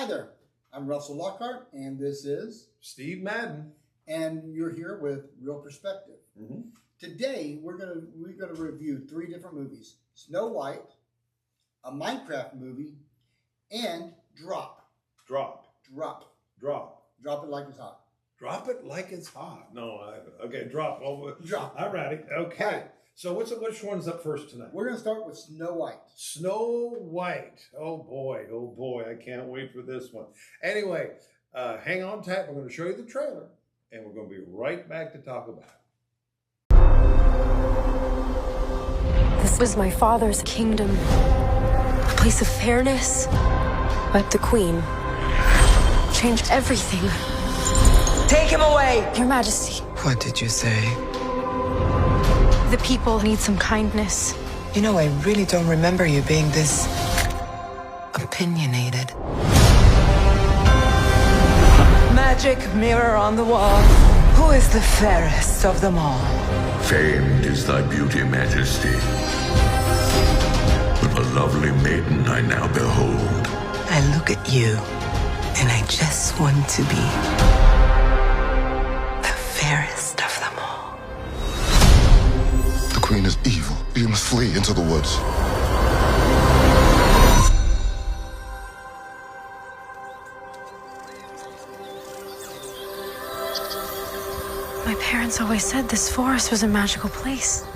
Hi there, I'm Russell Lockhart, and this is Steve Madden, and you're here with Real Perspective. Mm-hmm. Today we're gonna review 3 different movies: Snow White, a Minecraft movie, and Drop. Drop Drop it like it's hot. Drop it like it's hot. No, okay, drop. Drop. All righty. Okay. Right. So which one's up first tonight? We're gonna start with Snow White. Snow White. Oh boy, I can't wait for this one. Anyway, hang on tight. We're going to show you the trailer, and we're going to be right back to talk about it. This was my father's kingdom, a place of fairness, but the Queen changed everything. Take him away! Your Majesty, What did you say? the people need some kindness. You know, I really don't remember you being this opinionated. Magic mirror on the wall. Who is the fairest of them all? Famed is thy beauty, Majesty. But a lovely maiden I now behold. I look at you, and I just want to be the fairest of them all. The Queen is evil. You must flee into the woods. My parents always said this forest was a magical place.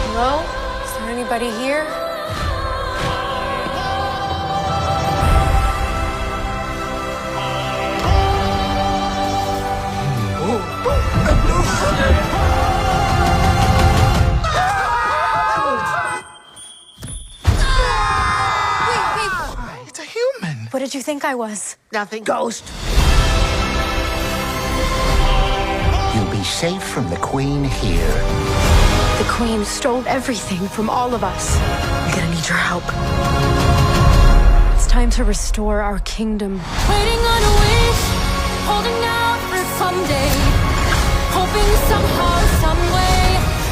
Hello? Is there anybody here? It's a human. What did you think I was? Nothing. Ghost. You'll be safe from the Queen here. The Queen stole everything from all of us. We're gonna need your help. It's time to restore our kingdom. Waiting on a wish, holding out for someday, hoping somehow, someway,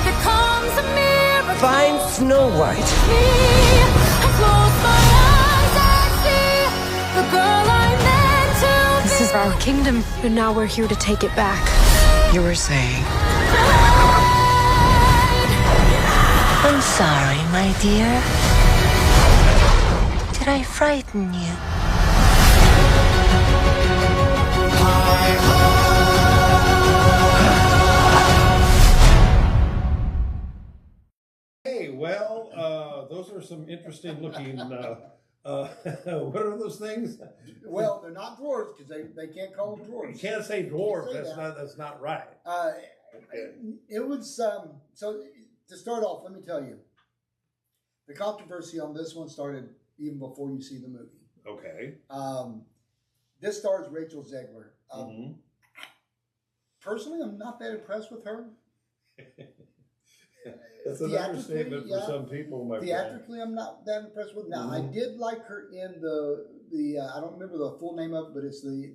there comes a miracle. Find Snow White. I close my eyes and see the girl I meant to be. This is our kingdom, and now we're here to take it back. You were saying. I'm sorry, my dear. Did I frighten you? Hey, well, those are some interesting looking. What are those things? Well, they're not dwarves because they can't call them dwarves. You can't say dwarf. Can't say That's not right. Okay. It was so. To start off, let me tell you, the controversy on this one started even before you see the movie. Okay. This stars Rachel Zegler. Mm-hmm. Personally, I'm not that impressed with her. That's an understatement for some people, my friend. Theatrically, I'm not that impressed with her. Now, I did like her in the I don't remember the full name of it, but it's the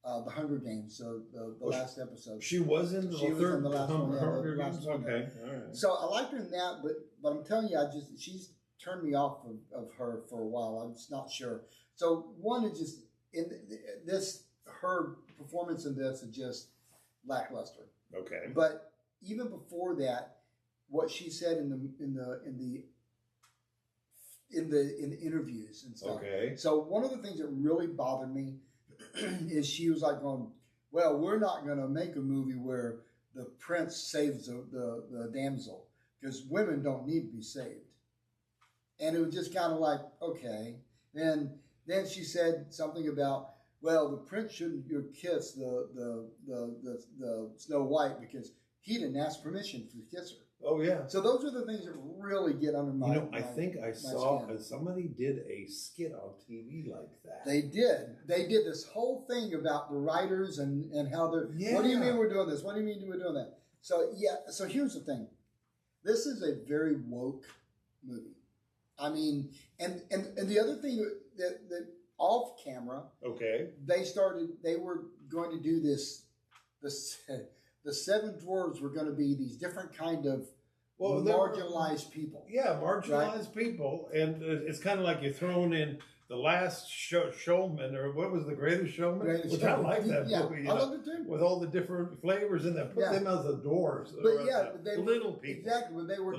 Hunger Games, so the last episode. She was in the She was in the last one. Hunger Yeah, the last Games? one. Okay, all right. So I liked her in that, but I'm telling you, she's turned me off of her for a while. I'm just not sure. So one is just her performance in this is just lackluster. Okay. But even before that, what she said in the interviews and stuff. Okay. So one of the things that really bothered me is she was like going, well, we're not going to make a movie where the prince saves the damsel because women don't need to be saved. And it was just kind of like, okay. Then she said something about, well, the prince shouldn't kiss the Snow White because he didn't ask permission to kiss her. Oh, yeah. So those are the things that really get under my skin. I think I saw somebody did a skit on TV like that. They did. They did this whole thing about the writers and how they're, Yeah. What do you mean we're doing this? What do you mean we're doing that? So, yeah, so here's the thing. This is a very woke movie. I mean, and the other thing that off camera, okay, they were going to do this, the 7 dwarves were going to be these different kind of marginalized people. Yeah, marginalized people, and it's kind of like you're thrown in The Last Showman, or what was The Greatest Showman? Which I like that movie. I love it too. With all the different flavors in there, put them as the doors. But they little people. Exactly, when they were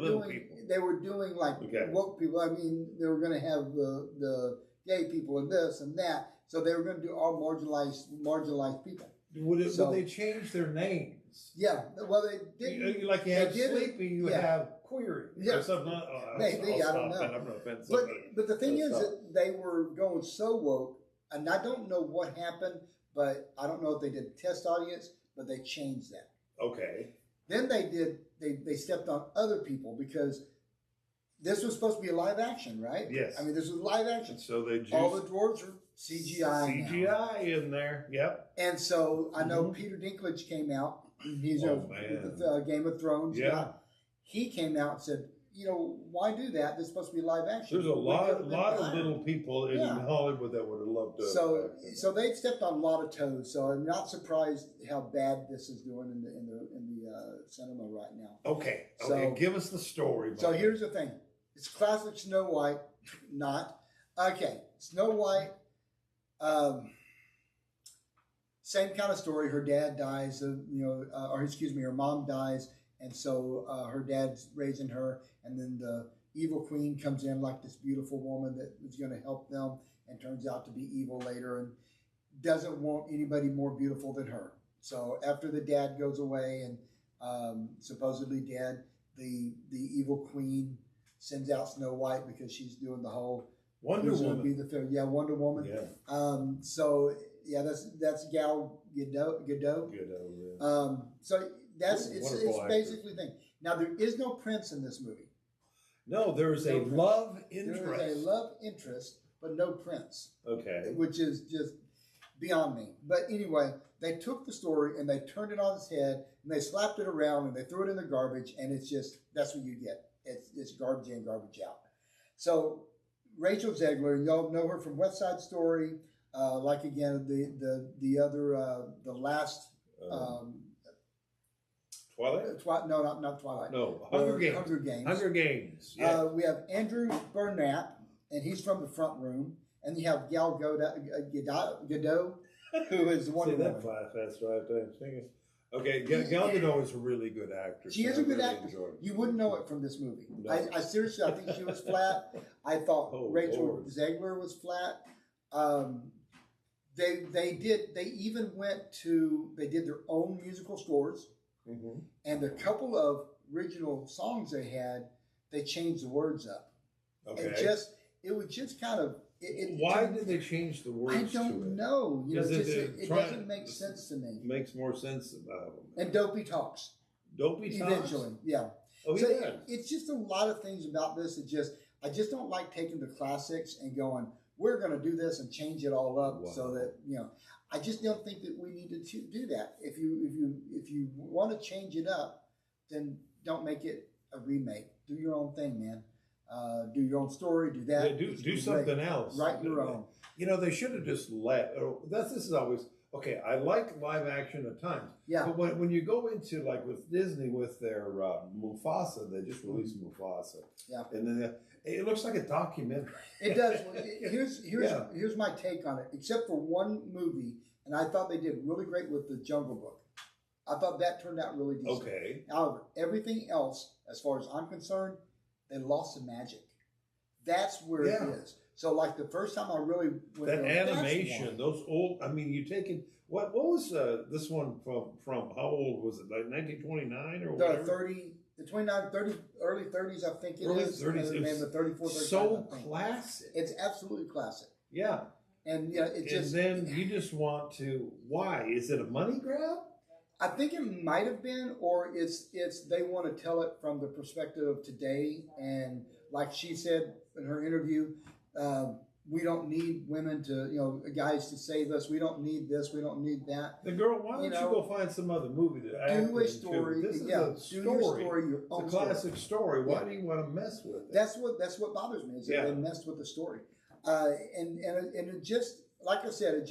doing like woke people. I mean, they were going to have the gay people and this and that, so they were going to do all marginalized people. Would they change their names? Yeah, well, they didn't. Like you have Sleepy, you have Query. Yeah, or something. Maybe, I don't know. I'm not offending somebody. But the thing is that they were going so woke, and I don't know what happened, but I don't know if they did test audience, but they changed that. Okay. Then they stepped on other people because this was supposed to be a live action, right? Yes. I mean, this was live action. So they just all the dwarves are CGI. CGI in there. Yep. And so I know Peter Dinklage came out. He's with Game of Thrones. Yeah. He came out and said, why do that? This is supposed to be live action. There's a lot of little people in Hollywood that would have loved to. So they stepped on a lot of toes. So I'm not surprised how bad this is doing in the cinema right now. Okay. So give us the story. So here's the thing. It's classic Snow White. Not okay. Snow White. Same kind of story. Her dad dies, her mom dies, and so her dad's raising her, and then the evil queen comes in like this beautiful woman that is going to help them, and turns out to be evil later, and doesn't want anybody more beautiful than her. So after the dad goes away and supposedly dead, the evil queen sends out Snow White because she's doing the whole Wonder Woman. Wonder Woman. Yeah. That's Gal Gadot. Yeah. So it's basically the thing. Now there is no prince in this movie. No, there's a love interest. There is a love interest, but no prince. Okay. Which is just beyond me. But anyway, they took the story and they turned it on its head and they slapped it around and they threw it in the garbage, and it's just that's what you get. It's garbage in, garbage out. So Rachel Zegler, y'all know her from West Side Story. Like again, the last Twilight? No, not Twilight. No, Hunger Games. Hunger Games. Yeah. We have Andrew Burnap, and he's from The Front Room, and you have Gal Gadot, who is the Wonder Woman. That's right there. Okay, Gal Gadot is a really good actress. She is a good actress. You wouldn't know it from this movie. No. I seriously, I think she was flat. I thought Rachel Zegler was flat. They did their own musical scores, and the couple of original songs they had, they changed the words up. Okay. It was just kind of. Why did they change the words? I don't know. It doesn't make sense to me. Makes more sense about them. And Dopey talks. Dopey talks? Eventually, yeah. Oh, so it's just a lot of things about this. I just don't like taking the classics and going, we're going to do this and change it all up so that, I just don't think that we need to do that. If you want to change it up, then don't make it a remake. Do your own thing, man. Do your own story. Do that. Do something else. Write your own. They should have just this is always okay. I like live action at times. Yeah. But when you go into like with Disney with their Mufasa, they just released Mufasa. Yeah. And then it looks like a documentary. It does. Here's my take on it. Except for one movie, and I thought they did really great with The Jungle Book. I thought that turned out really decent. Okay. However, everything else, as far as I'm concerned, they lost the magic. That's where it is. So, like the first time I really went that animation, those old. I mean, you taking what was this one from? How old was it? Like 1929 or whatever? The 29, 30, early 30s, I think it early is. 30s. The 34, 35. So classic. It's absolutely classic. Yeah. And it just. And then you just want to. Why is it a money grab? I think it might have been, or it's they want to tell it from the perspective of today, and like she said in her interview, we don't need women to, guys to save us. We don't need this. We don't need that. The girl, why don't you go find some other movie to act do a story? This is a story. Do your story. Your own it's a classic story. Why do you want to mess with it? That's what bothers me is that they messed with the story, and it just like I said,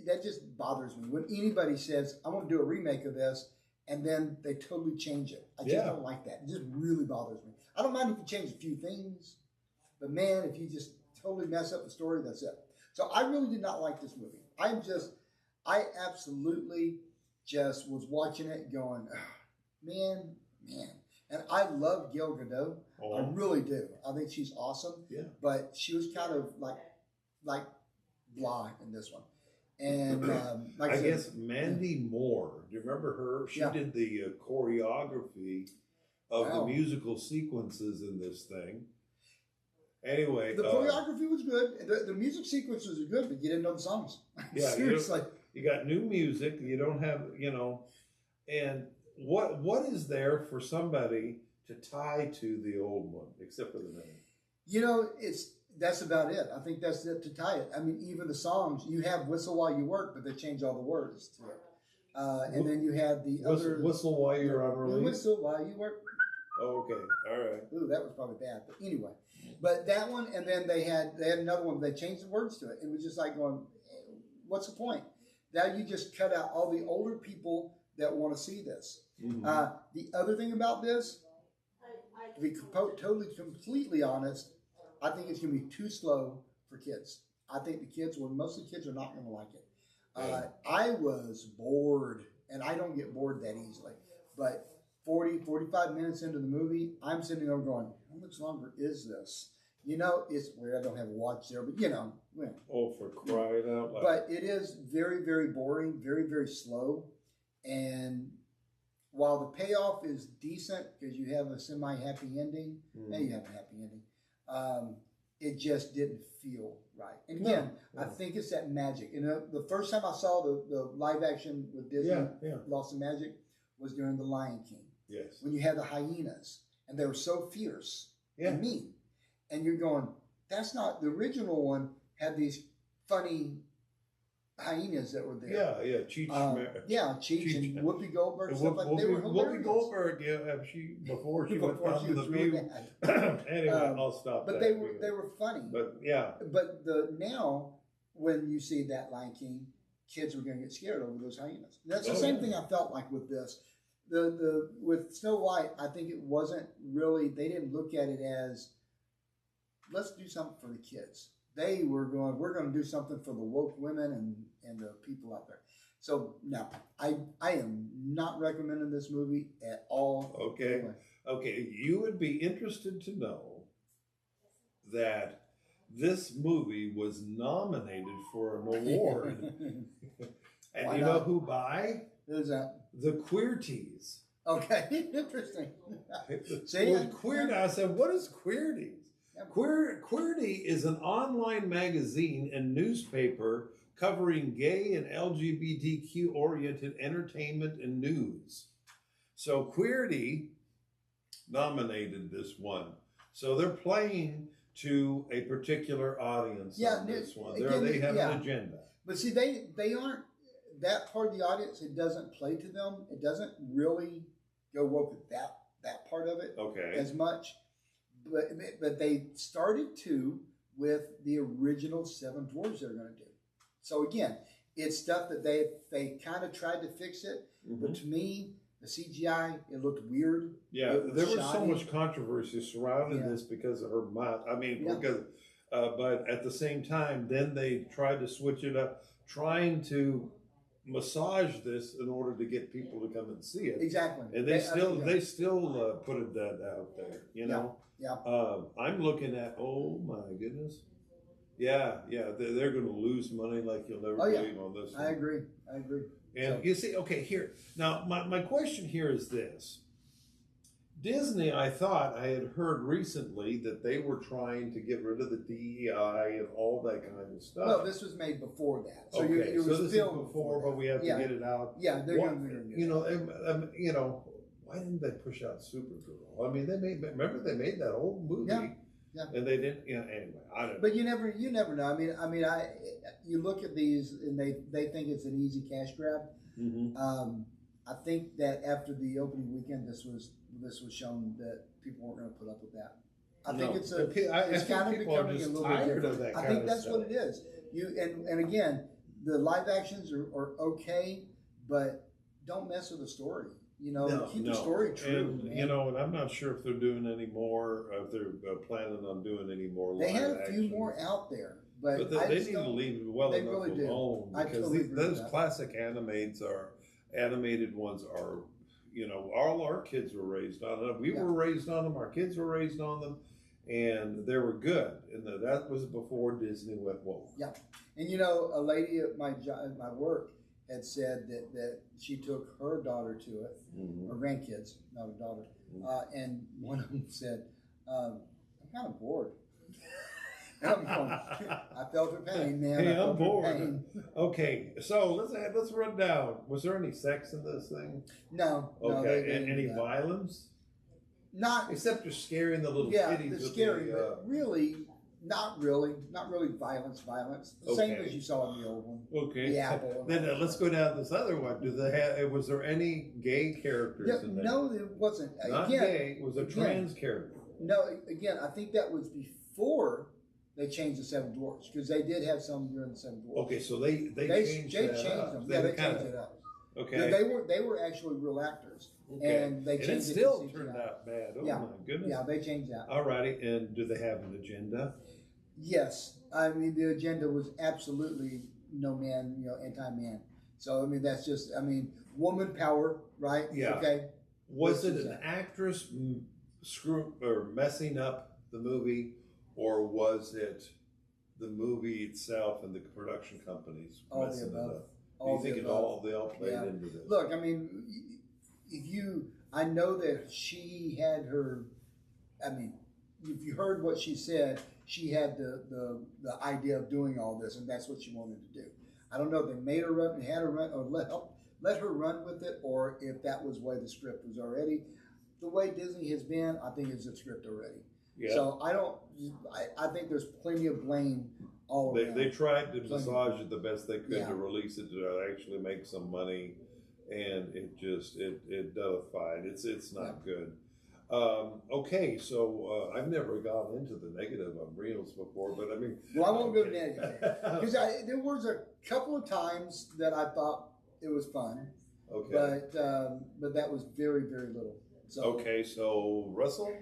that just bothers me when anybody says, "I want to do a remake of this," and then they totally change it. I just don't like that. It just really bothers me. I don't mind if you change a few things, but man, if you just totally mess up the story, that's it. So I really did not like this movie. I absolutely just was watching it going, oh, man. And I love Gal Gadot. Oh. I really do. I think she's awesome. Yeah. But she was kind of like blah in this one. And I guess Mandy Moore, do you remember her? She did the choreography of the musical sequences in this thing. Anyway. The choreography was good. The music sequences are good, but you didn't know the songs. Yeah. Seriously. You got new music. You don't have, and what is there for somebody to tie to the old one, except for the name? That's about it. I think that's it to tie it. I mean, even the songs, you have Whistle While You Work, but they change all the words to it. And then you have the other... Whistle While You're on Release? Whistle While You Work. Oh, okay. All right. Ooh, that was probably bad. But anyway. But that one, and then they had another one, they changed the words to it. It was just like going, what's the point? Now you just cut out all the older people that want to see this. Mm-hmm. The other thing about this, to be totally, completely honest, I think it's going to be too slow for kids. I think most of the kids are not going to like it. I was bored, and I don't get bored that easily. But 45 minutes into the movie, I'm sitting there going, how much longer is this? It's where I don't have a watch there, but Oh, for crying out loud. But it is very, very boring, very, very slow. And while the payoff is decent because you have a semi-happy ending, you have a happy ending, it just didn't feel right. And again, I think it's that magic. The first time I saw the live action with Disney, Lost in Magic, was during The Lion King. Yes. When you had the hyenas, and they were so fierce and mean. And you're going, that's not, the original one had these funny hyenas that were there. Cheech. Cheech and Whoopi Goldberg and stuff like that. They were hilarious. Whoopi Goldberg, before she went down to the view. Anyway, I'll stop. But they were funny. But But now when you see that Lion King, kids were going to get scared over those hyenas. That's the same thing I felt like with this. With Snow White, I think it wasn't really. They didn't look at it as let's do something for the kids. They were going, we're going to do something for the woke women and the people out there. So, no, I am not recommending this movie at all. Okay. Anyway. Okay, you would be interested to know that this movie was nominated for an award. And Why you know not? who by? Who's that? The Queerties. Okay, interesting. With Queer, I said, what is Queerties? Queerty is an online magazine and newspaper covering gay and LGBTQ-oriented entertainment and news. So Queerty nominated this one. So they're playing to a particular audience on this one. They have an agenda. But see, they aren't, that part of the audience, it doesn't play to them. It doesn't really go woke with that part of it as much. But they started with the original Seven Dwarves they're going to do. So again, it's stuff that they kind of tried to fix it, but to me, the CGI, it looked weird. Yeah, there was so much controversy surrounding this because of her mouth. I mean, because, but at the same time, then they tried to switch it up, trying to massage this in order to get people to come and see it. Exactly. And they still put it out there, Yeah. I'm looking at, oh my goodness. Yeah, they're going to lose money like you'll never believe on this one. I agree. And you see, okay, here. Now, my question here is this. Disney, I thought I had heard recently that they were trying to get rid of the DEI and all that kind of stuff. No, this was made before that. So okay, it was so this filmed is before, but we have to get it out. Yeah, they're going to why didn't they push out Supergirl? I mean, remember they made that old movie. Yeah. And they didn't. Anyway, I don't know. But you never know. I mean, you look at these and they think it's an easy cash grab. Mm-hmm. I think that after the opening weekend, this was shown that people weren't going to put up with that. I think it's kind of becoming a little bit different. I think that's what it is. And again, the live actions are okay, but don't mess with the story. keep the story true. And, and I'm not sure if they're doing any more, if they're planning on doing any more. They had a few more out there, but they need to leave it well enough really alone because totally those classic animated ones are, all our kids were raised on them. We were raised on them. Our kids were raised on them, and they were good. And that was before Disney went woke. Yeah, and a lady at my work had said that she took her daughter to it, her grandkids, not a daughter, and one of them said, "I'm kind of bored." I felt her pain, man. Hey, I'm bored. Okay, so let's run down. Was there any sex in this thing? No. Okay, any violence? Not except you're scaring the little kitties. The scary, but really. Not really violence. The same as you saw in the old one. Okay. The apple. Then let's go down this other one. Was there any gay characters in there? No, it wasn't. Not gay. It was a trans character. No, again, I think that was before they changed the Seven Dwarfs because they did have some during the Seven Dwarfs. Okay, so they changed them. Yeah, they changed it up. Okay. They were actually real actors. Okay. And they changed it still turned out bad. Oh my goodness. Yeah, they changed that. Alrighty, and do they have an agenda? Yes. I mean, the agenda was absolutely no man, anti-man. So, I mean, that's just, woman power, right? Yeah. Okay. Was it an actress messing up the movie, or was it the movie itself and the production companies messing it up? Do you think they all played into this? Look, I mean, I know that she had her, if you heard what she said, she had the idea of doing all this, and that's what she wanted to do. I don't know if they made her run, had her run, or let her run with it, or if that was the way the script was already. The way Disney has been, I think it's a script already. Yeah. So I think there's plenty of blame all around. They tried to massage it the best they could to release it to actually make some money, and it nullified. It's not good. Okay, so I've never gone into the negative on Reels before, but I mean... Well, I won't go negative. Because there was a couple of times that I thought it was fun. Okay. But that was very, very little. So, okay, so Russell,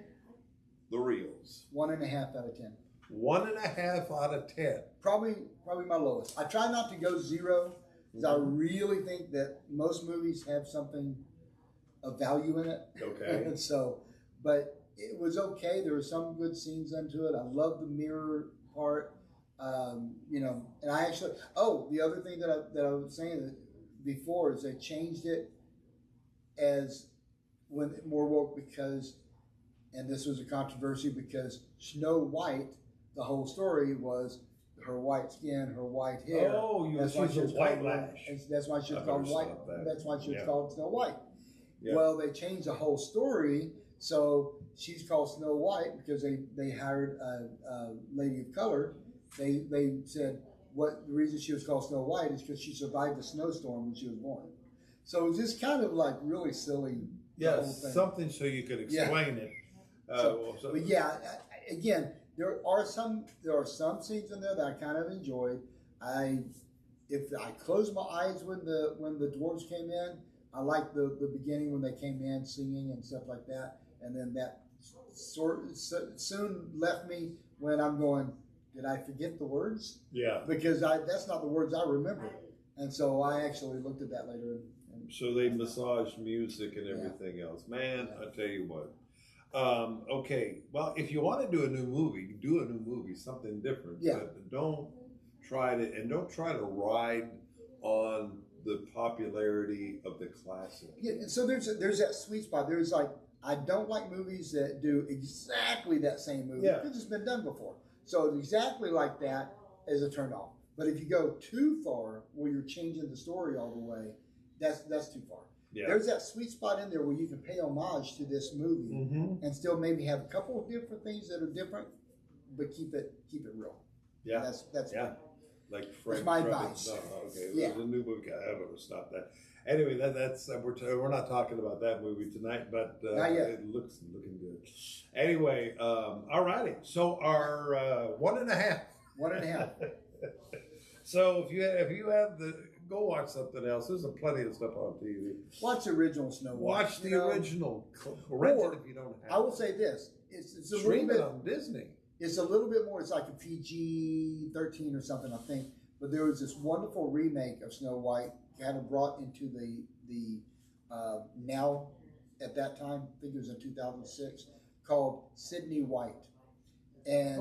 the Reels. 1.5 out of 10. 1.5 out of 10. Probably my lowest. I try not to go 0, because I really think that most movies have something of value in it. Okay. And so... But it was okay. There were some good scenes into it. I love the mirror part, and I actually. Oh, the other thing that I was saying before is they changed it as when more woke because, and this was a controversy because Snow White, the whole story was her white skin, her white hair. Oh, she's a white lash. That's why she was called white. That's why she was called Snow White. Yeah. Well, they changed the whole story. So she's called Snow White because they hired a lady of color. They said the reason she was called Snow White is because she survived the snowstorm when she was born. So it was just kind of like really silly. Yes, something so you could explain it. But yeah, again, there are some scenes in there that I kind of enjoyed. If I closed my eyes when the dwarves came in, I liked the beginning when they came in singing and stuff like that. And then that soon left me when I'm going, did I forget the words? Yeah. Because that's not the words I remember. And so I actually looked at that later. So they massaged music and everything else. Man, I tell you what. Okay, well, if you want to do a new movie, something different. Yeah. But don't try to ride on the popularity of the classic. Yeah, so there's that sweet spot. There's like, I don't like movies that do exactly that same movie because it's been done before. So exactly like that is a turn off. But if you go too far where you're changing the story all the way, that's too far. Yeah. There's that sweet spot in there where you can pay homage to this movie and still maybe have a couple of different things that are different, but keep it real. Yeah, that's yeah. Like Frank. That's my advice. No, okay. Yeah. There's a new movie. I don't know. Stop that. Anyway, that's we're not talking about that movie tonight, but it looking good. Anyway, all righty. So our 1.5. 1.5. So if you have go watch something else. There's plenty of stuff on TV. Watch the original Snow White. Watch the original. Rent it if you don't have. I will say this: it's a Stream little bit on Disney. It's a little bit more. It's like a PG-13 or something, I think. But there was this wonderful remake of Snow White, kind of brought into the now at that time. I think it was in 2006, called Sydney White. And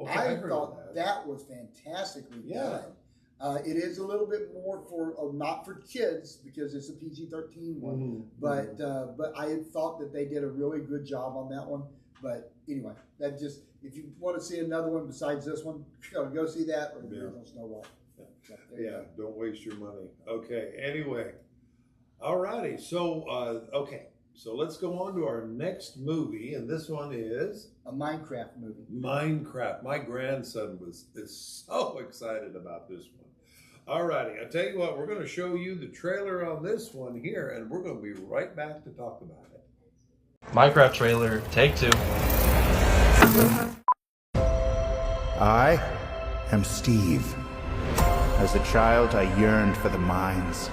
I thought that was fantastically done. It is a little bit more for not for kids because it's a PG-13 one, but I thought that they did a really good job on that one. But anyway, that just if you want to see another one besides this one, go see that or the original Snow White. Yeah, don't waste your money. Okay. Anyway, alrighty. So So let's go on to our next movie, and this one is a Minecraft movie. Minecraft. My grandson is so excited about this one. All righty, I tell you what, we're going to show you the trailer on this one here, and we're going to be right back to talk about it. Minecraft trailer, take 2. I am Steve. As a child, I yearned for the mines,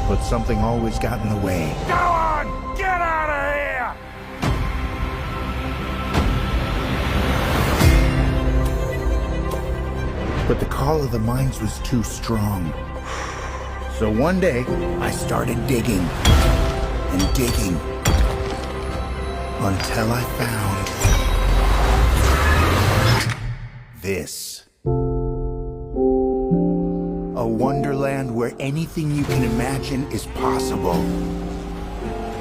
but something always got in the way. Go on! Get out of here! But the call of the mines was too strong. So one day, I started digging and digging until I found this. A wonderland where anything you can imagine is possible.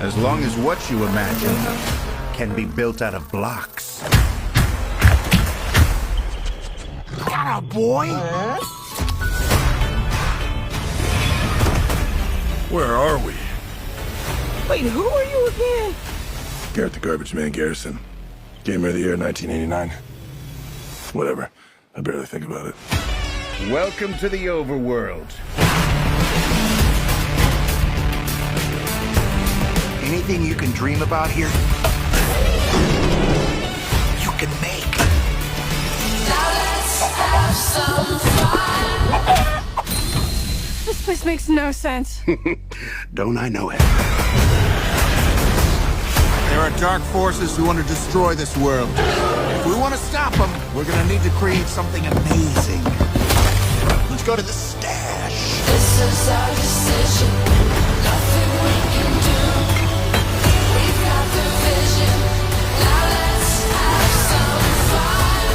As long as what you imagine can be built out of blocks. Atta boy! Where are we? Wait, who are you again? Garrett the Garbage Man Garrison. Gamer of the Year 1989. Whatever. I barely think about it. Welcome to the overworld. Anything you can dream about here, you can make. Now let's have some fun. This place makes no sense. Don't I know it? There are dark forces who want to destroy this world. If we want to stop them, we're going to need to create something amazing. Let's go to the stash. This is our decision. Nothing we can do. We've got the vision. Now let's have some fun.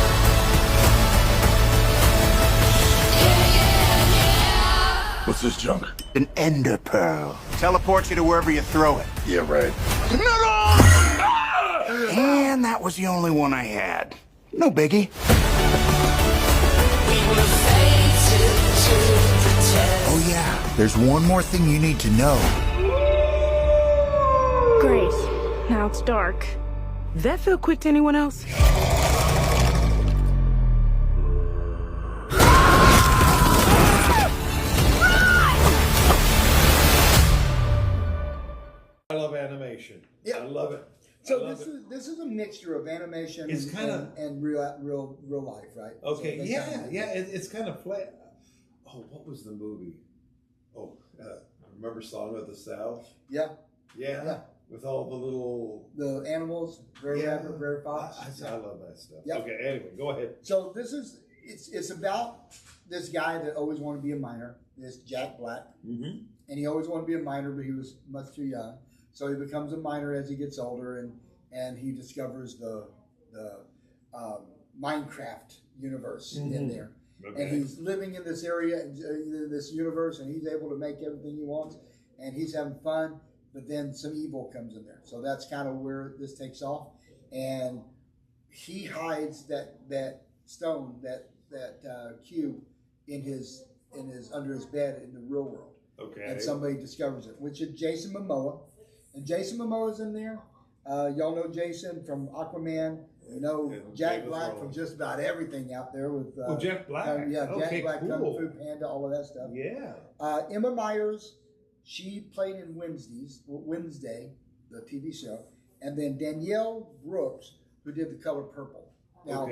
Yeah, yeah, yeah. What's this junk? An ender pearl. Teleports you to wherever you throw it. Yeah, right. And that was the only one I had. No biggie. We were fated to pretend. Oh yeah, there's one more thing you need to know. Great. Now it's dark. Did that feel quick to anyone else? I love animation. Yeah. I love it. So this is a mixture of animation and real life, right? Okay, So it's kind of flat. Oh, what was the movie? Oh, remember Song of the South? Yeah. With all the animals, rare fox. I love that stuff. Yeah. Okay, anyway, go ahead. So it's about this guy that always wanted to be a miner, this Jack Black, and he always wanted to be a miner, but he was much too young. So he becomes a miner as he gets older, and he discovers the Minecraft universe in there. Okay. And he's living in this area, in this universe, and he's able to make everything he wants, and he's having fun. But then some evil comes in there, so that's kind of where this takes off. And he hides that stone, that cube, in his under his bed in the real world. Okay. And somebody discovers it, which is Jason Momoa. And Jason Momoa's in there. Y'all know Jason from Aquaman. You know Jack Black from just about everything out there with. Jack Black. Jack Black, cool. Kung Fu Panda, all of that stuff. Yeah. Emma Myers, she played in Wednesday, the TV show, and then Danielle Brooks, who did The Color Purple. Now,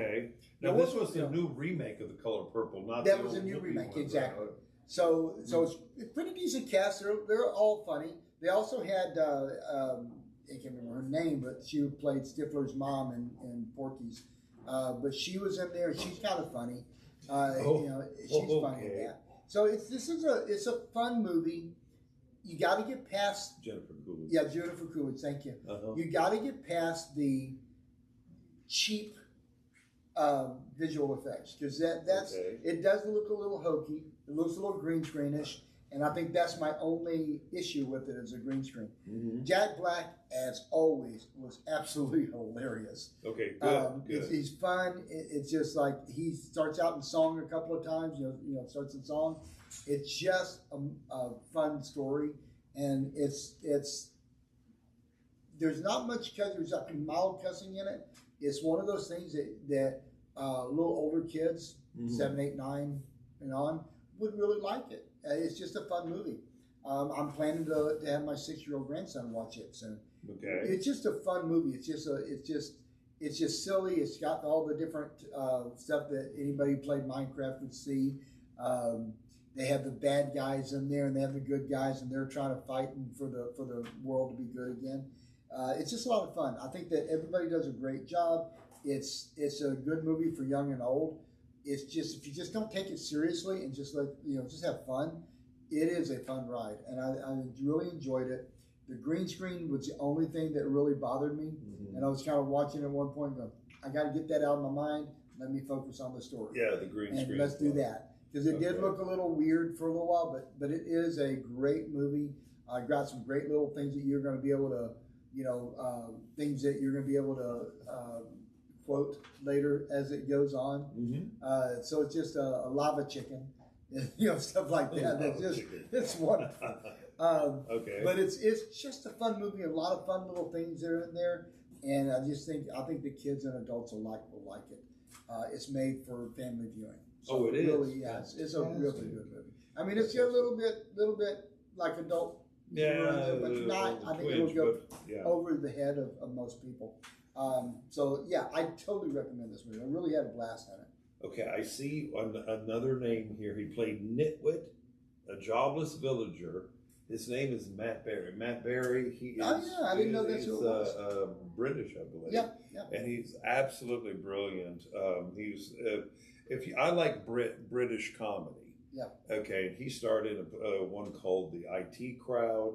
Now this was the new remake of The Color Purple, not that the was a old new movie remake, one, exactly. right? it's a pretty decent cast. They're all funny. They also had I can't remember her name, but she played Stifler's mom in Porky's. But she was in there. She's kind of funny. She's funny in that. So it's a fun movie. You got to get past Jennifer Coolidge. Yeah, Jennifer Coolidge. Thank you. You got to get past the cheap visual effects because it does look a little hokey. It looks a little green screenish, and I think that's my only issue with it is a green screen. Mm-hmm. Jack Black, as always, was absolutely hilarious. Okay, good. He's fun. It's just like he starts out in song a couple of times. Starts in song. It's just a fun story, and it's there's not much cussing. There's like mild cussing in it. It's one of those things that little older kids, 7, 8, 9, and on, would really like it. It's just a fun movie. I'm planning to have my 6-year-old grandson watch it soon. Okay. It's just a fun movie. It's just silly. It's got all the different stuff that anybody who played Minecraft would see. They have the bad guys in there, and they have the good guys, and they're trying to fight for the world to be good again. It's just a lot of fun. I think that everybody does a great job. It's a good movie for young and old. It's just if you just don't take it seriously and just just have fun, it is a fun ride, and I really enjoyed it. The green screen was the only thing that really bothered me, and I was kind of watching at one point going, I got to get that out of my mind. Let me focus on the story. Yeah, the green screen. And let's do that because it did look a little weird for a little while, but it is a great movie. I got some great little things that you're going to be able to. Things that you're going to be able to quote later as it goes on. Mm-hmm. So it's just a lava chicken, stuff like that. It's wonderful. Okay. But it's just a fun movie. A lot of fun little things that are in there, and I think the kids and adults alike will like it. It's made for family viewing. So it is. Really, it's a really good movie. I mean, it's a little bit like adult. Yeah, but not. I think it'll go over the head of most people. I totally recommend this movie. I really had a blast on it. Okay, I see another name here. He played Nitwit, a jobless villager. His name is Matt Berry. Matt Berry. I didn't know that's who it was. British, I believe. Yeah. And he's absolutely brilliant. I like British comedy. Yeah. Okay. He started one called The IT Crowd,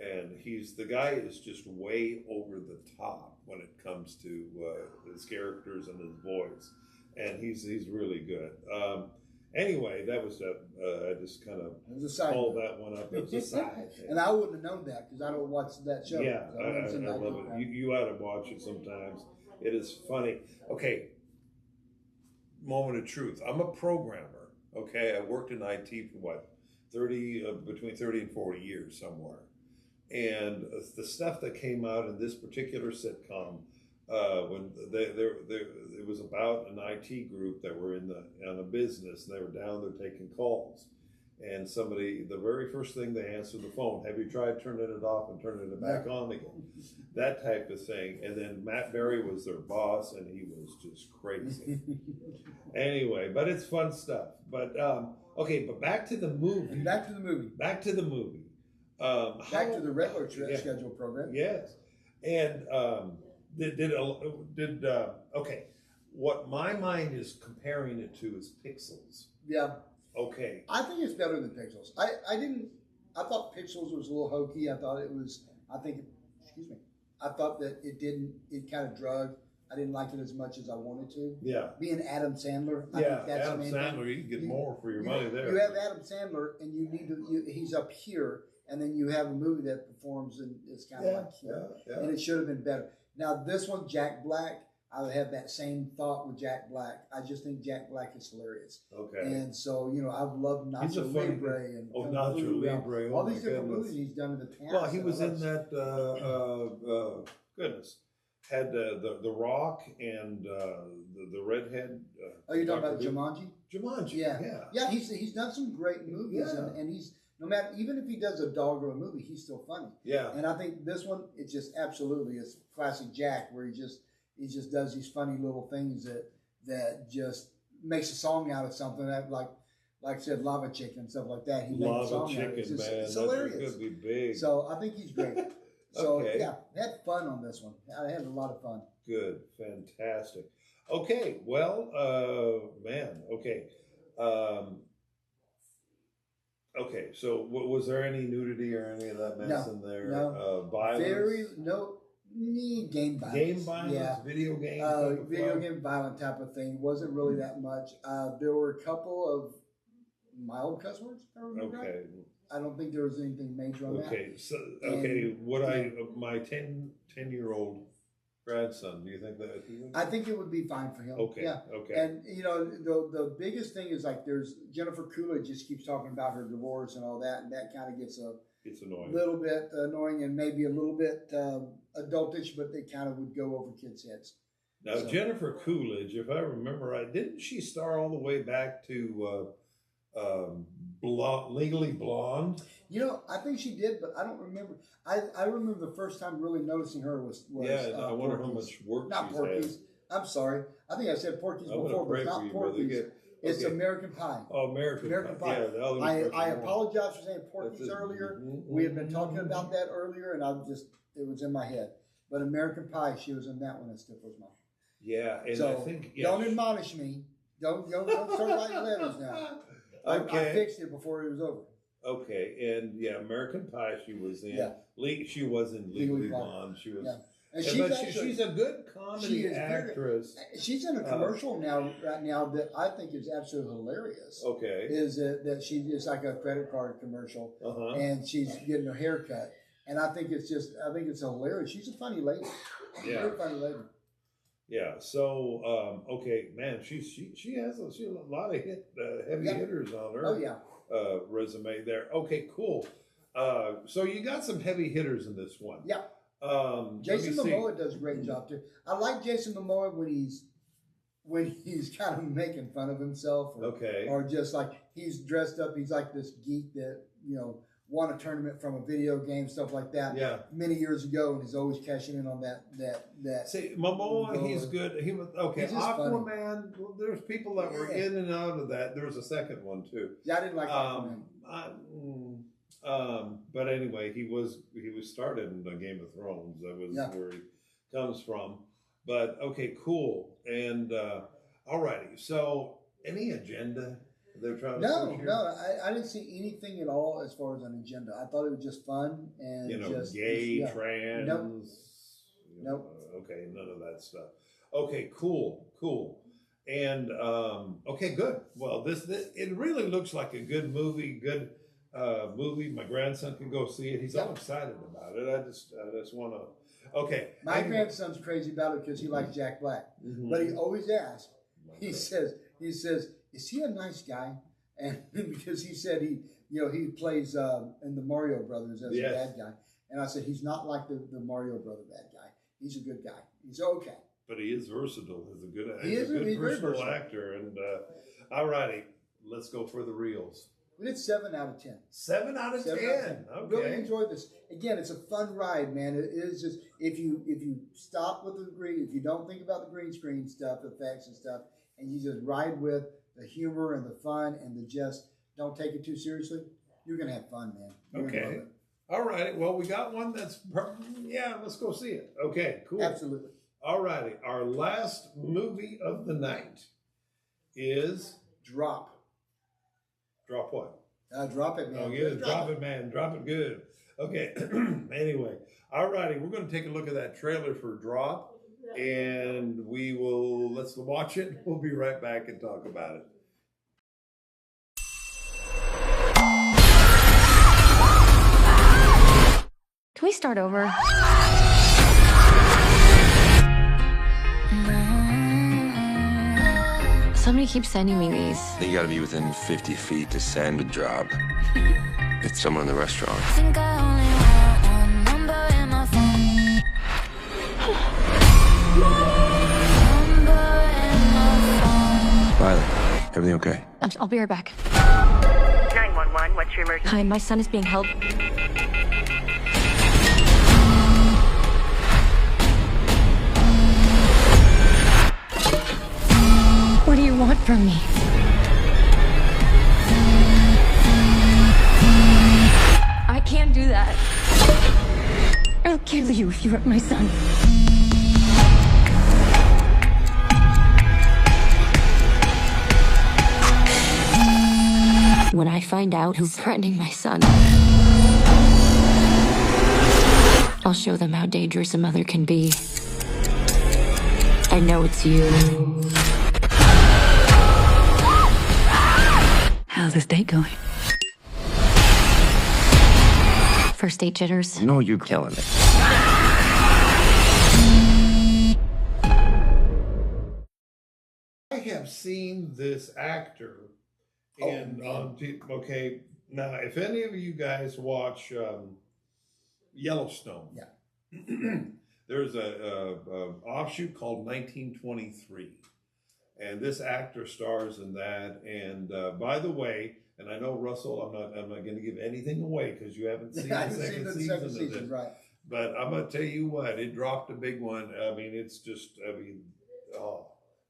and the guy is just way over the top when it comes to his characters and his voice, and he's really good. Anyway, that was I just kind of pulled that one up as a side. And I wouldn't have known that because I don't watch that show. Yeah, so I love it. You ought to watch it sometimes. It is funny. Okay. Moment of truth. I'm a programmer. Okay, I worked in IT for between 30 and 40 years somewhere. And the stuff that came out in this particular sitcom, when it was about an IT group that were on a business, and they were down there taking calls. And the very first thing they answered the phone, have you tried turning it off and turning it back on again? That type of thing. And then Matt Berry was their boss, and he was just crazy. Anyway, but it's fun stuff. But, but back to the movie. Back to the movie. Back to the regular scheduled program. Yes. And what my mind is comparing it to is Pixels. Yeah. Okay. I think it's better than Pixels. I thought Pixels was a little hokey. I thought that it kind of drug. I didn't like it as much as I wanted to. Yeah. Being Adam Sandler. Adam Sandler, you can get more for your money there. You have Adam Sandler, and he's up here, and then you have a movie that performs and is kind of like here. Yeah. And it should have been better. Now, this one, Jack Black, I would have that same thought with Jack Black. I just think Jack Black is hilarious. Okay. And so, I've loved Nacho Libre and Nacho Libre. All these different movies he's done in the past. Well, he was in that, had the Rock and the redhead. You're talking about Jumanji? Jumanji, yeah. He's done some great movies, and he's no matter even if he does a dog or a movie, he's still funny. Yeah. And I think this one, it's just absolutely it's classic Jack, where he just does these funny little things that just makes a song out of something. That like like I said, Lava Chicken and stuff like that. He made a Lava song out of Chicken, it. It's man. hilarious. That's going to be big. So I think he's great. So Okay. yeah, I had fun on this one. I had a lot of fun. Good. Fantastic. Okay. Well, man. Okay. Okay. So was there any nudity or any of that mess in there? No. Violence? Game violence. Game violence? Yeah. Video game? type of Video fun? game violent type of thing. Wasn't really that much. There were a couple of mild cuss words, if I remember right. Okay. I don't think there was anything major on that. Okay. So, And- my 10-year-old grandson, do you think that he would? I think it would be fine for him. Okay. Yeah. Okay. And the biggest thing is like there's Jennifer Coolidge just keeps talking about her divorce and all that, and that kind of gets it's annoying. little bit annoying and maybe a little bit adultish, but they kind of would go over kids' heads. Now, So- Jennifer Coolidge, if I remember right, didn't she star all the way back to Legally Blonde? I think she did, but I don't remember. I remember the first time really noticing her was Yeah, I wonder how Porky's. much work Not she's Porky's. I'm sorry. I think I said Porky's I'm gonna before, but pray it's for not you, brother. Porky's. It's Okay. American Pie. Oh, American Pie. Yeah, the other I person. apologize for saying Porky's That's it. earlier. Mhm. We had been talking about that earlier, and it was in my head. But American Pie, she was in that one at Stifler's Mom. Yeah, and So I think don't admonish me. Don't start writing letters now. I fixed it before it was over. Okay, and yeah, American Pie, she was in. Yeah. She was in Legally Legally Blonde. Blonde. She was. Yeah. And She's a good comedy actress. She's in a commercial right now that I think is absolutely hilarious. Okay. Is that she is like a credit card commercial, and she's getting her hair cut, and I think it's hilarious. She's a funny lady. Yeah. Very funny lady. Yeah. So okay, man, she has a lot of heavy hitters on her. Oh yeah. Resume there. Okay, cool. So you got some heavy hitters in this one. Yeah. Jason Momoa does a great job too. I like Jason Momoa when he's kind of making fun of himself, or just like he's dressed up. He's like this geek that won a tournament from a video game, stuff like that. Yeah. Many years ago, and he's always cashing in on that. See, Momoa, he's good. He was okay. He's just Aquaman. Well, there's people that were in and out of that. There was a second one too. Yeah, I didn't like Aquaman. But anyway, he was started in the Game of Thrones. That was where he comes from. But okay, cool. And alrighty. So, any agenda they're trying to push here? No, I didn't see anything at all as far as an agenda. I thought it was just fun and gay, trans. Nope. Okay, none of that stuff. Okay, cool. And okay, good. Well, this it really looks like a good movie. Good movie. My grandson can go see it. He's all excited about it. I just want to. Okay. My grandson's crazy about it because he likes Jack Black, but he always asks. He says, "Is he a nice guy?" And because he said he plays in the Mario Brothers as a bad guy, and I said he's not like the Mario Brother bad guy. He's a good guy. He's okay. But he is versatile. He's a good versatile actor. And all righty, let's go for the reels. We did 7 out of 10. 7 out of 10. Okay. Really enjoyed this. Again, it's a fun ride, man. It is just if you stop with the green, if you don't think about the green screen stuff, effects and stuff, and you just ride with the humor and the fun and the just don't take it too seriously, you're gonna have fun, man. You're gonna love it. All right. Well, we got one that's let's go see it. Okay. Cool. Absolutely. All righty. Our last movie of the night is Drop. Drop what? Drop it, man. Oh, yeah, drop it, man. Drop it good. Okay. Anyway, all righty. We're going to take a look at that trailer for Drop, and let's watch it. We'll be right back and talk about it. Can we start over? Somebody keeps sending me these. You gotta be within 50 feet to send a drop. It's someone in the restaurant. Think I only want one number in my phone. Number in my phone. Riley, everything okay? I'll be right back. 911, what's your emergency? Hi, my son is being held. What do you want from me? I'll kill you if you hurt my son. When I find out who's threatening my son, I'll show them how dangerous a mother can be. I know it's you. How's this date going? First date jitters. You know you're killing it. I have seen this actor in okay. Now, if any of you guys watch Yellowstone, yeah, there's a offshoot called 1923, and this actor stars in that. And by the way, and I know Russell, I'm not going to give anything away because you haven't seen the second season of this, right? But I'm going to tell you what, it dropped a big one. I mean, it's just,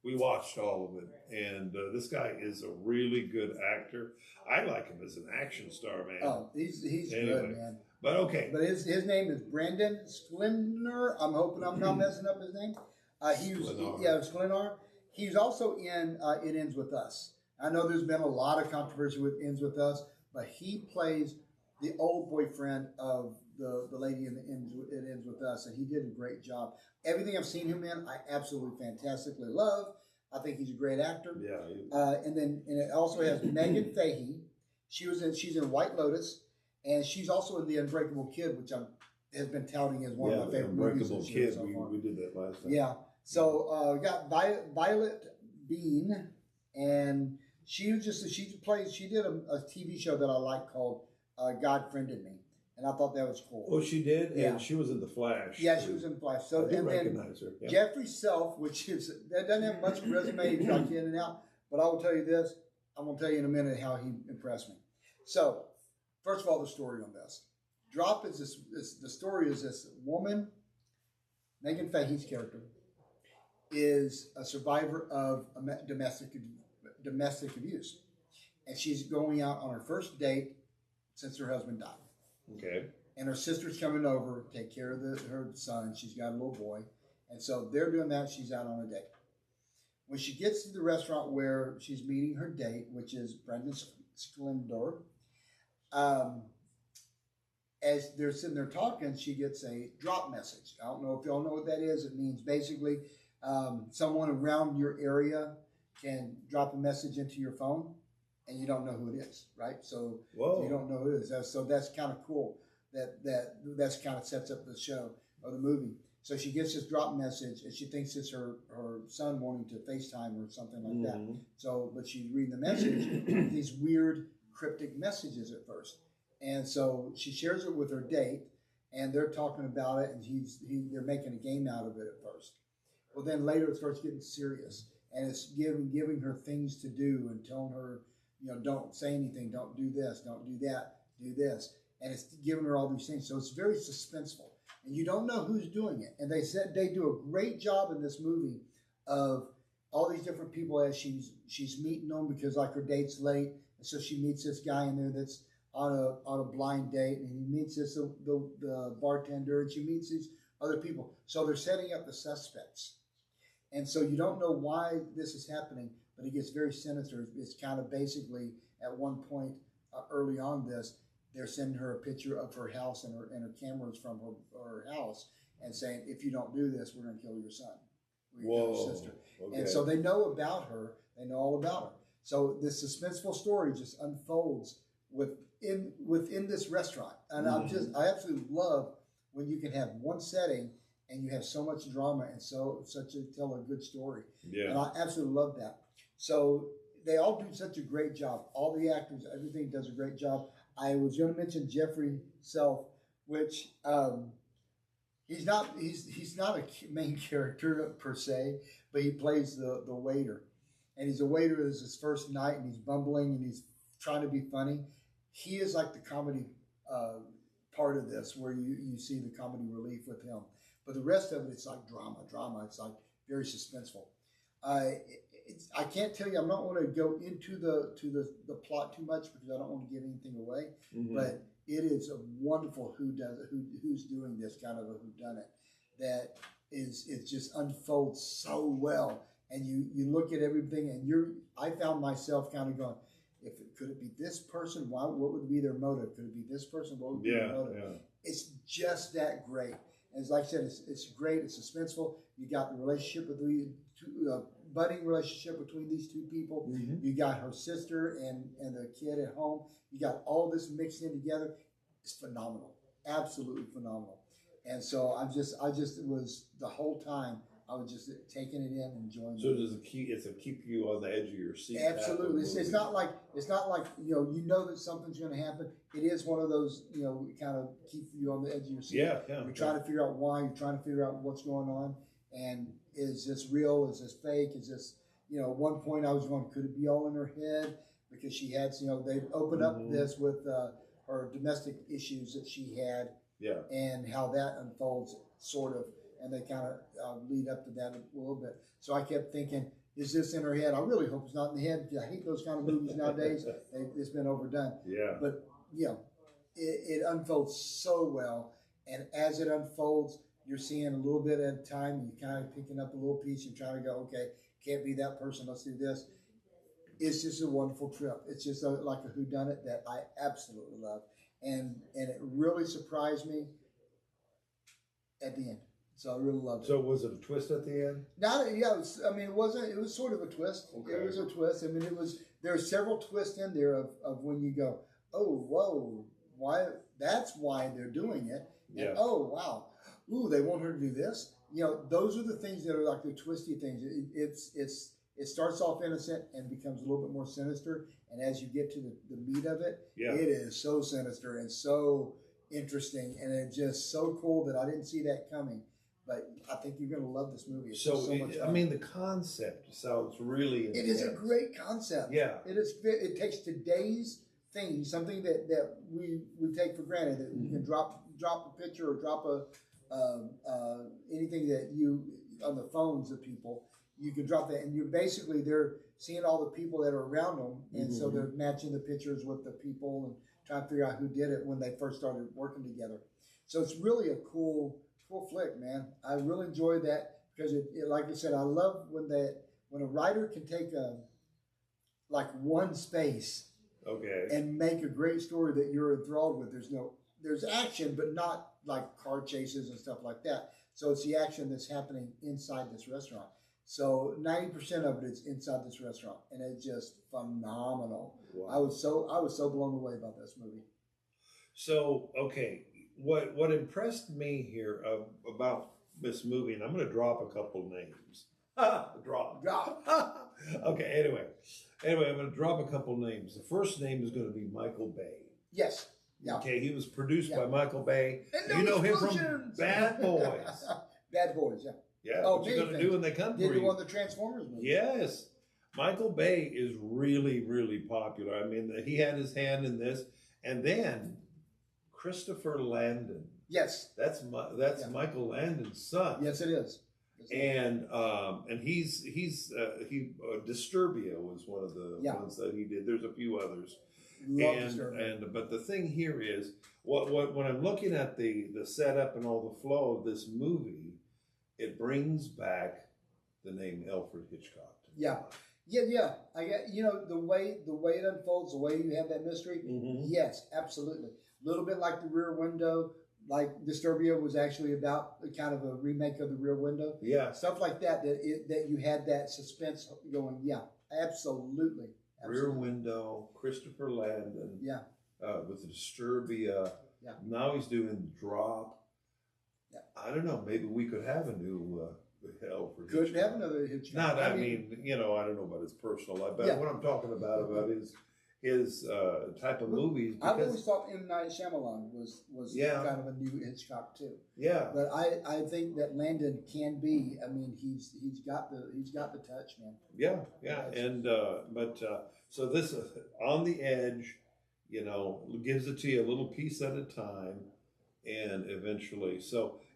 we watched all of it, and this guy is a really good actor. I like him as an action star, man. Oh, he's good, man. But okay. But his name is Brandon Sklenar. I'm hoping I'm not messing up his name. Sklenar. He's also in It Ends With Us. I know there's been a lot of controversy with Ends With Us, but he plays the old boyfriend of the lady in It Ends With Us, and he did a great job. Everything I've seen him in, I absolutely fantastically love. I think he's a great actor. Yeah. And it also has Megan Fahey. She's in White Lotus, and she's also in The Unbreakable Kid, which has been touting as one of my favorite movies this year so far. We did that last time. Yeah. So we got Violet Bean, and she did a TV show that I like called God Friended Me. And I thought that was cool. Oh, she did? Yeah. And she was in The Flash. Yeah, she was in The Flash. So, I do recognize her. Yeah. Jeffrey Self, that doesn't have much resume, he's like in and out. But I will tell you this, I'm going to tell you in a minute how he impressed me. So, first of all, the story on this. The story is this woman, Megan Fahey's character, is a survivor of domestic abuse. And she's going out on her first date since her husband died. Okay. And her sister's coming over to take care of her son. She's got a little boy. And so they're doing that. She's out on a date. When she gets to the restaurant where she's meeting her date, which is Brendan Sklendor, as they're sitting there talking, she gets a drop message. I don't know if y'all know what that is. It means basically someone around your area can drop a message into your phone, and you don't know who it is, right? So you don't know who it is. So that's kind of cool. That's kind of sets up the show or the movie. So she gets this drop message, and she thinks it's her son wanting to FaceTime or something like that. So, but she's reading the message, these weird cryptic messages at first. And so she shares it with her date, and they're talking about it, and they're making a game out of it at first. Well, then later it starts getting serious, and it's giving her things to do and telling her, don't say anything, don't do this, don't do that, do this. And it's giving her all these things. So it's very suspenseful. And you don't know who's doing it. And they said they do a great job in this movie of all these different people as she's meeting them, because like her date's late. And so she meets this guy in there that's on a blind date, and he meets the bartender, and she meets these other people. So they're setting up the suspects. And so you don't know why this is happening, but it gets very sinister. It's kind of basically at one point early on this, they're sending her a picture of her house and her cameras from her house and saying, if you don't do this, we're going to kill your son. Your sister. Okay. And so they know about her. They know all about her. So this suspenseful story just unfolds within this restaurant. And I absolutely love when you can have one setting and you have so much drama and tell a good story. Yeah. And I absolutely love that. So they all do such a great job. All the actors, everything does a great job. I was going to mention Jeffrey Self, which he's not a main character per se, but he plays the waiter. And he's a waiter. It's his first night, and he's bumbling, and he's trying to be funny. He is like the comedy part of this, where you see the comedy relief with him. But the rest of it, it's like drama. It's like very suspenseful. I can't tell you. I'm not want to go into the plot too much because I don't want to give anything away. Mm-hmm. But it is a wonderful who's doing this kind of a whodunit that it just unfolds so well. And you look at everything, and I found myself kind of going, could it be this person? What would be their motive? Could it be this person? What would be their motive? Yeah. It's just that great. And like I said, it's great. It's suspenseful. You got the relationship with the budding relationship between these two people. Mm-hmm. You got her sister and the kid at home. You got all this mixed in together. It's phenomenal, absolutely phenomenal. And so I just was the whole time. I was just taking it in and enjoying it. So it's a keep you on the edge of your seat. Absolutely. It's not like you know that something's going to happen. It is one of those, kind of keep you on the edge of your seat. Yeah. You're trying to figure out why. You're trying to figure out what's going on. And is this real? Is this fake? Is this, at one point I was going, could it be all in her head? Because she had, they opened up this with her domestic issues that she had. Yeah. And how that unfolds, sort of. And they kind of lead up to that a little bit. So I kept thinking, is this in her head? I really hope it's not in the head, because I hate those kind of movies nowadays. It's been overdone. Yeah. But, it unfolds so well. And as it unfolds, you're seeing a little bit at a time. You're kind of picking up a little piece and trying to go, okay, can't be that person. Let's do this. It's just a wonderful trip. It's just like a whodunit that I absolutely love. And it really surprised me at the end. So I really loved it. So was it a twist at the end? It wasn't. It was sort of a twist. Okay. It was a twist. I mean, there are several twists in there of when you go, oh, whoa, why? That's why they're doing it. And, oh, wow. Ooh, they want her to do this. Those are the things that are like the twisty things. It starts off innocent and becomes a little bit more sinister. And as you get to the meat of it, it is so sinister and so interesting. And it's just so cool that I didn't see that coming. But I think you're going to love this movie. It's so much fun. The concept sounds really intense. It is a great concept. Yeah. It takes today's thing, something that we take for granted, that you can drop a picture or drop anything that you on the phones of people. You can drop that, and they're seeing all the people that are around them, and so they're matching the pictures with the people and trying to figure out who did it when they first started working together. So it's really a cool flick, man. I really enjoyed that because it like I said, I love when a writer can take one space, and make a great story that you're enthralled with. There's action, but not like car chases and stuff like that. So it's the action that's happening inside this restaurant. So 90% of it is inside this restaurant, and it's just phenomenal. Wow. I was so blown away about this movie. So what impressed me here about this movie, and I'm going to drop a couple names. Drop. Okay. Anyway, I'm going to drop a couple names. The first name is going to be Michael Bay. Yes. Yeah. Okay. He was produced by Michael Bay. You know him from Bad Boys. Bad Boys. Yeah. Yeah, what you're going to do when they come for you. Did one of the Transformers movies. Yes. Michael Bay is really, really popular. I mean, he had his hand in this. And then Christopher Landon. Yes. That's Michael Landon's son. Yes, it is. And he's Disturbia was one of the ones that he did. There's a few others. But the thing here is when I'm looking at the setup and all the flow of this movie, it brings back the name Alfred Hitchcock. Yeah. I get the way it unfolds, the way you have that mystery. Mm-hmm. Yes, absolutely. A little bit like the Rear Window, like Disturbia was actually about kind of a remake of the Rear Window. Yeah, stuff like that. That you had that suspense going. Yeah, absolutely. Rear Window, Christopher Landon. Yeah. With Disturbia. Yeah. Now he's doing Drop. Yeah. I don't know. Maybe we could have a new Alfred. Couldn't have another Hitchcock. I mean, I don't know about his personal life, but what I'm talking about his type of movies. I've always thought M. Night Shyamalan was kind of a new Hitchcock too. Yeah, but I think that Landon can be. I mean, he's got the touch, man. Yeah, and so this On the Edge, gives it to you a little piece at a time. And eventually,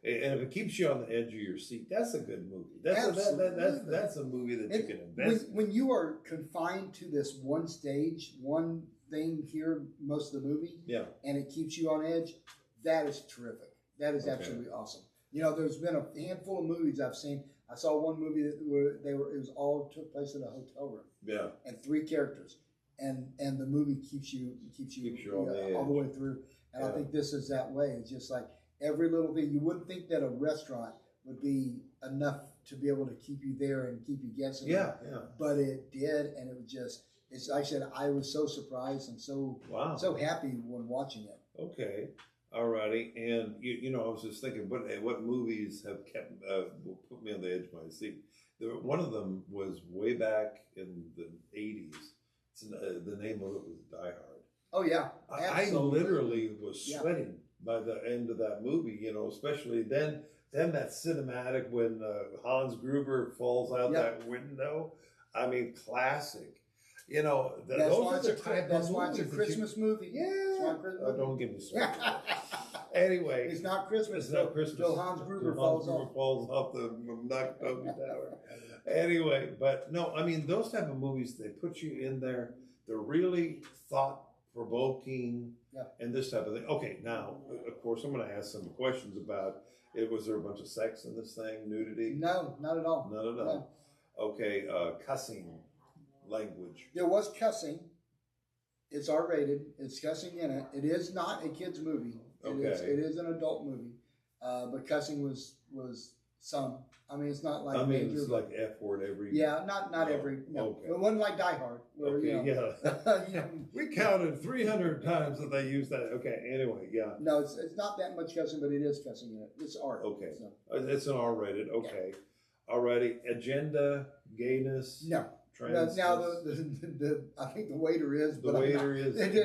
and if it keeps you on the edge of your seat, that's a good movie. That's a movie that you can invest in. When you are confined to this one stage, one thing here most of the movie. Yeah. And it keeps you on edge. That is terrific. That is absolutely awesome. You know, there's been a handful of movies I've seen. I saw one movie that it was all took place in a hotel room. Yeah. And 3 characters. And the movie keeps you all the way through. And I think this is that way. It's just like every little thing. You wouldn't think that a restaurant would be enough to be able to keep you there and keep you guessing. Yeah. But it did, and it was just. It's like I said, I was so surprised and so happy when watching it. Okay. Alrighty. And you know, I was just thinking, what movies have kept put me on the edge of my seat? One of them was way back in the 80s. The name of it was Die Hard. Oh yeah, I literally was sweating by the end of that movie. You know, especially then that cinematic when Hans Gruber falls out that window. I mean, classic. You know, that's why it's a Christmas movie. Yeah. Don't give me started. Anyway, it's not Christmas. It's not Christmas. Till Hans Gruber falls off the Nakatomi Tower. Anyway, but no, I mean, those type of movies, they put you in there. They're really thought-provoking and this type of thing. Okay, now, of course, I'm going to ask some questions about it. Was there a bunch of sex in this thing? Nudity? No, not at all. Not at all. No. Okay, cussing. Language. There was cussing. It's R-rated. It's cussing in it. It is not a kids movie. It is an adult movie. But cussing was some. I mean, it's not like major. It's like F word every. Yeah, not every. No, okay. It wasn't like Die Hard. Where, okay, we counted 300 times that they used that. Okay, anyway, yeah. No, it's not that much cussing, but it is cussing in it. It's art. Okay, so. It's an R-rated. Okay, alrighty. Agenda, gayness. No. Now I think the waiter is. The waiter is. He's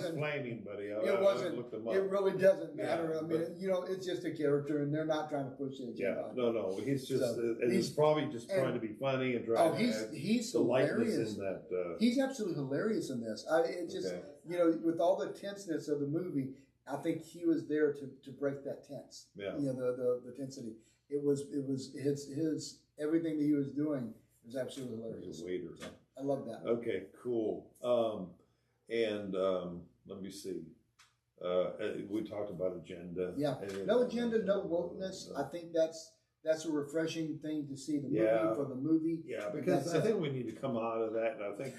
flaming, buddy. It wasn't. Looked him up. It really doesn't matter. I mean, you know, it's just a character, and they're not trying to push the agenda. Yeah, no. He's just. He's probably just trying to be funny and trying. He's the hilarious in that. He's absolutely hilarious in this. It just you know, with all the tenseness of the movie, I think he was there to break that tense. Yeah. You know, the tensity. It was his everything that he was doing. It was absolutely hilarious. He's a waiter. I love that. Okay, cool. Let me see. We talked about agenda. Yeah, no agenda, no wokeness. I think that's a refreshing thing to see the movie for the movie. Yeah, because I think we need to come out of that, and I think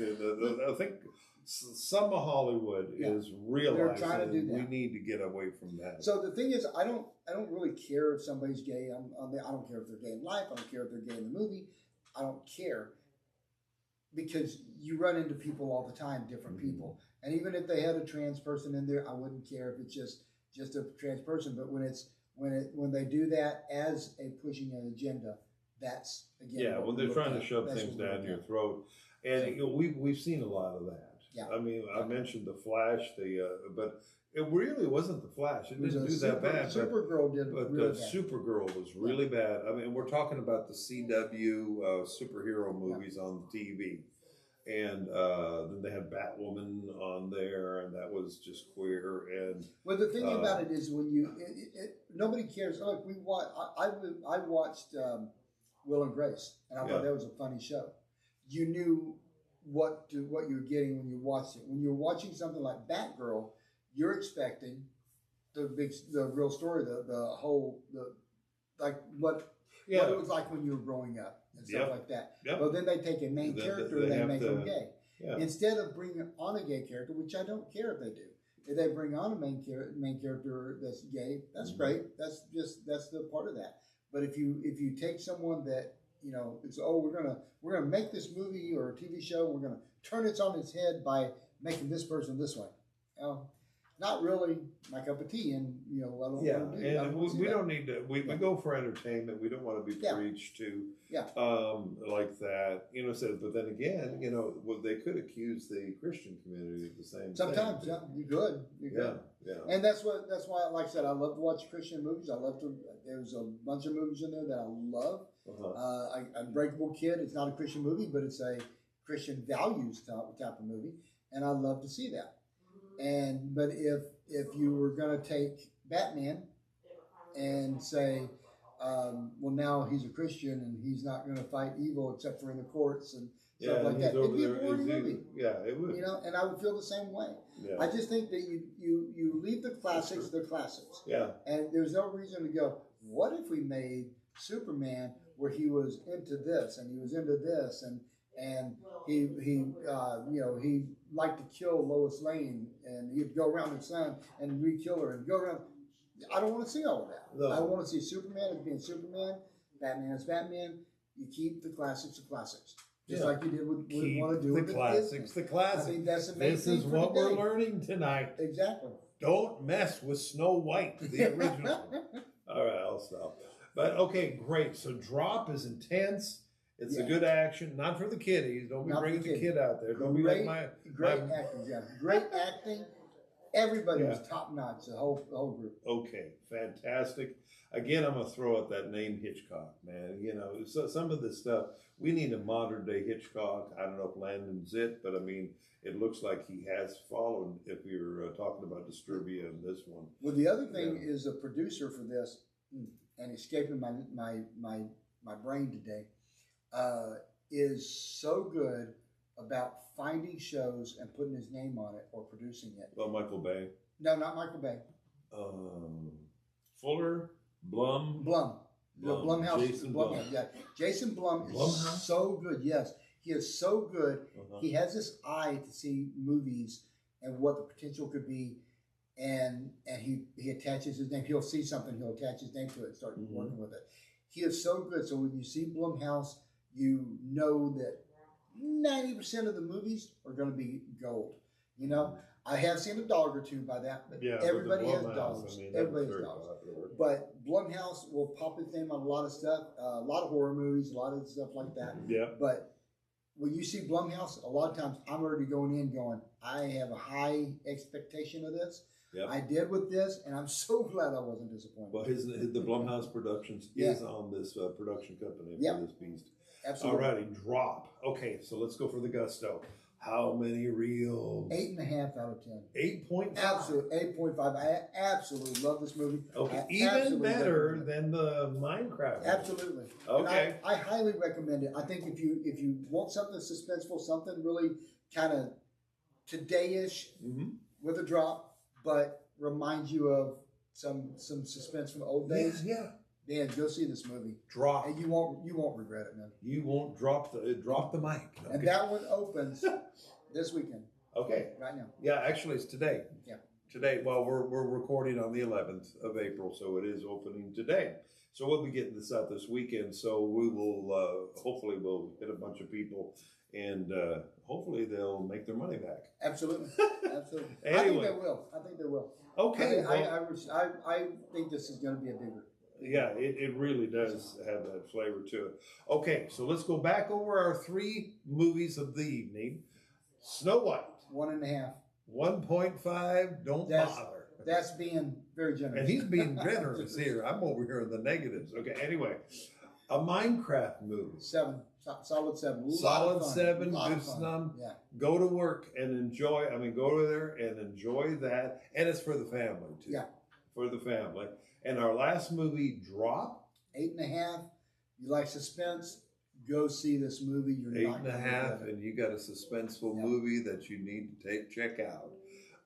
I think some of Hollywood is realizing trying to do that. We need to get away from that. So the thing is, I don't really care if somebody's gay. I don't care if they're gay in life. I don't care if they're gay in the movie. I don't care, because you run into people all the time, different people, and even if they had a trans person in there, I wouldn't care if it's just a trans person. But when they do that as a pushing an agenda, that's again. When they're trying to shove things down your throat, and we've seen a lot of that. Yeah. I mean, I mentioned the Flash, but it really wasn't the Flash. It didn't do that bad. Supergirl did, but Supergirl was really bad. I mean, we're talking about the CW superhero movies on TV, and then they had Batwoman on there, and that was just queer. And well, the thing about it is when nobody cares. Look, I watched Will and Grace, and I thought that was a funny show. You knew what you were getting when you watched it. When you're watching something like Batgirl, you're expecting the real story, what it was like when you were growing up and stuff like that. But then they take a main character and they make them gay. Instead of bringing on a gay character, which I don't care if they do. If they bring on a main character that's gay, that's great. That's the part of that. But if you take someone that, you know, it's we're gonna make this movie or a TV show, we're gonna turn it on its head by making this person this way. Not really my cup of tea, and you know, I don't want to do. And we don't need to. We go for entertainment. We don't want to be preached to. Like that, you know. But then again, you know, they could accuse the Christian community of the same. Sometimes, thing. You could. Yeah. And that's why, like I said, I love to watch Christian movies. There's a bunch of movies in there that I love. Unbreakable Kid. It's not a Christian movie, but it's a Christian values type of movie, and I love to see that. But if you were going to take Batman and say, well, now he's a Christian and he's not going to fight evil except for in the courts and Yeah, stuff like he's that. over It'd be a there. boring movie. Yeah, it would. You know, and I would feel the same way. Yeah. I just think that you leave the classics, the classics. Yeah. And there's no reason to go, what if we made Superman where he was into this and he was into this and he he liked to kill Lois Lane and he'd go around the sun and re-kill her and go around. I don't want to see all of that. No. I want to see Superman as being Superman, Batman as Batman. You keep the classics the classics. Just like you did with want to do the with classics, the classics. I think that's the main This thing is for what today. we're learning tonight. Exactly. Don't mess with Snow White, the original. All right, I'll stop. But okay, great. So Drop is intense. It's a good action, not for the kiddies. Don't be bringing the kid out there. Don't be like great acting, yeah. Great acting. Everybody was top notch. The whole group. Okay, fantastic. Again, I'm gonna throw out that name Hitchcock, man. You know, so some of this stuff we need a modern day Hitchcock. I don't know if Landon's it, but I mean, it looks like he has followed. If you're talking about Disturbia and this one. Well, the other thing is a producer for this, and escaping my brain today, is so good about finding shows and putting his name on it or producing it. Well, Michael Bay. No, not Michael Bay. Fuller, Blum. The Blumhouse. Jason Blum. Yeah, Jason Blum is Blumhouse? so good. Yes, he is so good. He has this eye to see movies and what the potential could be, and he attaches his name. He'll see something, he'll attach his name to it, and start working with it. He is so good. So when you see Blumhouse, you know that 90% of the movies are going to be gold. You know, I have seen a dog or two by that, but everybody has dogs. Everybody has dogs. But Blumhouse will pop his name on a lot of stuff, a lot of horror movies, a lot of stuff like that. Yeah. But when you see Blumhouse, a lot of times I'm already going in going, I have a high expectation of this. Yep. I did with this, and I'm so glad I wasn't disappointed. Well, the Blumhouse Productions is on this production company for this beast. Absolutely. All righty, Drop. Okay, so let's go for the gusto. How many reels? 8.5 out of 10. 8.5. Absolutely, 8.5. I absolutely love this movie. Okay, even better than the Minecraft movie. Absolutely. Okay. I highly recommend it. I think if you want something suspenseful, something really kind of today-ish with a drop, but reminds you of some suspense from the old days. Yeah. Dan, go see this movie. Drop. And you won't regret it, man. You won't drop the mic. Okay. And that one opens this weekend. Okay. Right now. Yeah, actually it's today. Yeah. Today. Well, we're recording on the 11th of April, so it is opening today. So we'll be getting this out this weekend. So we will hopefully we'll hit a bunch of people, and hopefully they'll make their money back. Absolutely. Absolutely. Anyway. I think they will. Okay. I think this is going to be a bigger. Yeah, it really does have that flavor to it. Okay, so let's go back over our 3 movies of the evening. Snow White. 1.5. 1.5. Don't bother. That's being very generous. And he's being generous here. I'm over here in the negatives. Okay, anyway. A Minecraft movie. 7. Solid 7. Solid 7. Good fun. Yeah. Go to work and enjoy. Go there and enjoy that. And it's for the family, too. Yeah. For the family. And our last movie, Drop. 8.5. You like suspense? Go see this movie. You're 8.5, and you got a suspenseful movie that you need to check out.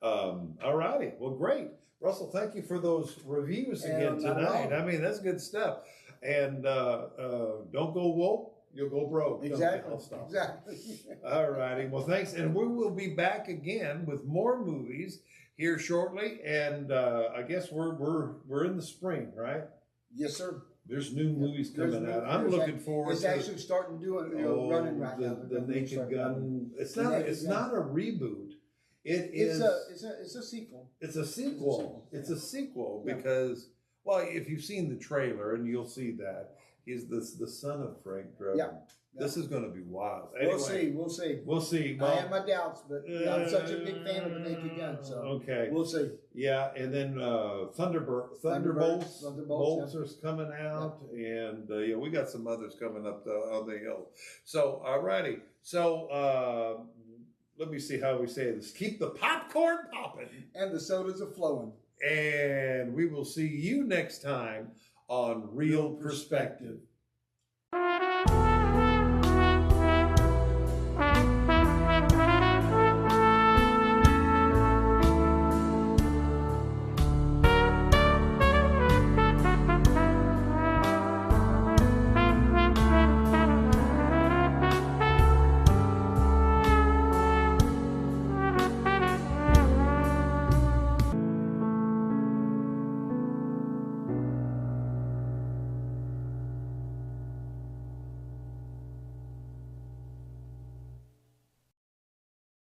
All righty. Well, great. Russell, thank you for those reviews again tonight. I mean, that's good stuff. And don't go woke, you'll go broke. Exactly. I'll stop. Exactly. All righty. Well, thanks. And we will be back again with more movies here shortly. And I guess we're in the spring, right? Yes, sir. There's new movies coming out. I'm looking forward to. It's actually starting to do it. Running right now. The Naked Gun. It's not a reboot. It's a sequel. It's a sequel. It's a sequel because, well, if you've seen the trailer, and you'll see that he's the son of Frank Drebin. Yeah. This is going to be wild. Anyway, We'll see. Well, I have my doubts, but I'm such a big fan of the Naked Gun, so okay, we'll see. Yeah, and then Thunderbolts are coming out, and we got some others coming up on the hill. So, alrighty. So, let me see how we say this. Keep the popcorn popping. And the sodas are flowing. And we will see you next time on Real Perspective.